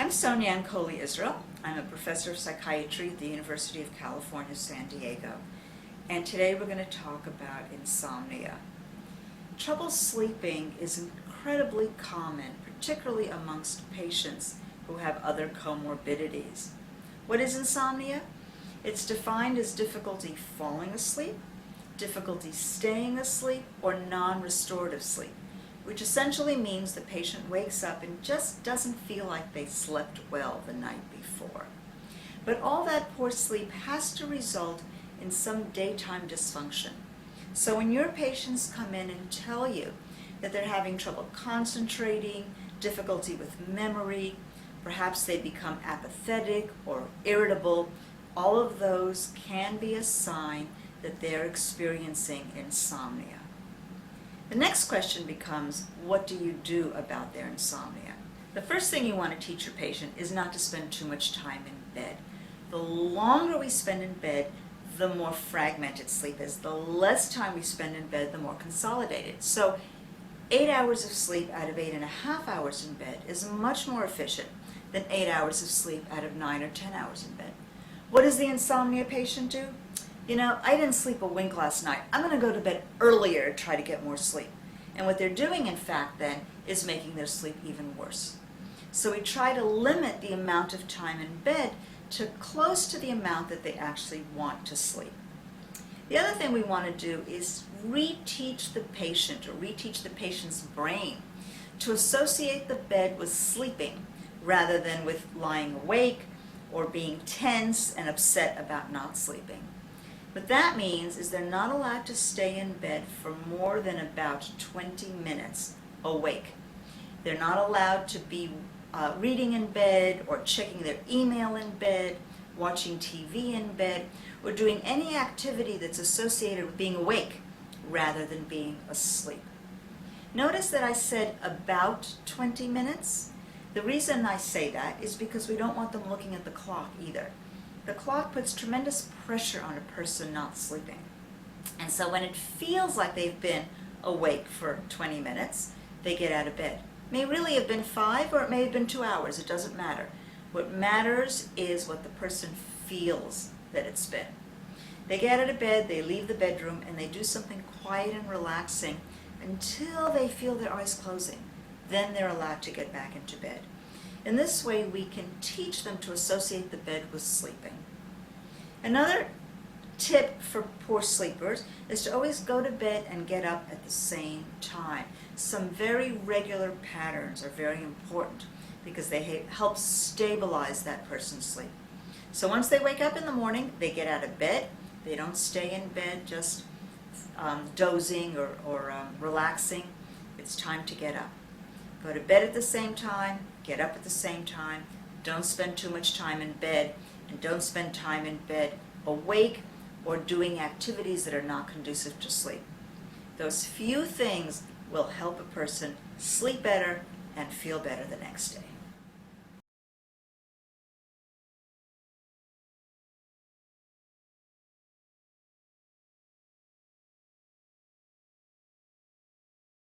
I'm Sonia Ancoli Israel. I'm a professor of psychiatry at the University of California, San Diego. And today we're going to talk about insomnia. Trouble sleeping is incredibly common, particularly amongst patients who have other comorbidities. What is insomnia? It's defined as difficulty falling asleep, difficulty staying asleep, or non-restorative sleep, which essentially means the patient wakes up and just doesn't feel like they slept well the night before. But all that poor sleep has to result in some daytime dysfunction. So when your patients come in and tell you that they're having trouble concentrating, difficulty with memory, perhaps they become apathetic or irritable, all of those can be a sign that they're experiencing insomnia. The next question becomes, what do you do about their insomnia? The first thing you want to teach your patient is not to spend too much time in bed. The longer we spend in bed, the more fragmented sleep is. The less time we spend in bed, the more consolidated. So 8 hours of sleep out of 8.5 hours in bed is much more efficient than 8 hours of sleep out of 9 or 10 hours in bed. What does the insomnia patient do? You know, I didn't sleep a wink last night. I'm going to go to bed earlier to try to get more sleep. And what they're doing, in fact, then, is making their sleep even worse. So we try to limit the amount of time in bed to close to the amount that they actually want to sleep. The other thing we want to do is reteach the patient, or reteach the patient's brain, to associate the bed with sleeping rather than with lying awake or being tense and upset about not sleeping. What that means is they're not allowed to stay in bed for more than about 20 minutes awake. They're not allowed to be reading in bed or checking their email in bed, watching TV in bed, or doing any activity that's associated with being awake rather than being asleep. Notice that I said about 20 minutes. The reason I say that is because we don't want them looking at the clock either. The clock puts tremendous pressure on a person not sleeping. And so when it feels like they've been awake for 20 minutes, they get out of bed. It may really have been 5 or it may have been 2 hours. It doesn't matter. What matters is what the person feels that it's been. They get out of bed, they leave the bedroom, and they do something quiet and relaxing until they feel their eyes closing. Then they're allowed to get back into bed. In this way, we can teach them to associate the bed with sleeping. Another tip for poor sleepers is to always go to bed and get up at the same time. Some very regular patterns are very important because they help stabilize that person's sleep. So once they wake up in the morning, they get out of bed. They don't stay in bed just dozing or relaxing. It's time to get up. Go to bed at the same time, get up at the same time. Don't spend too much time in bed, and don't spend time in bed awake or doing activities that are not conducive to sleep. Those few things will help a person sleep better and feel better the next day.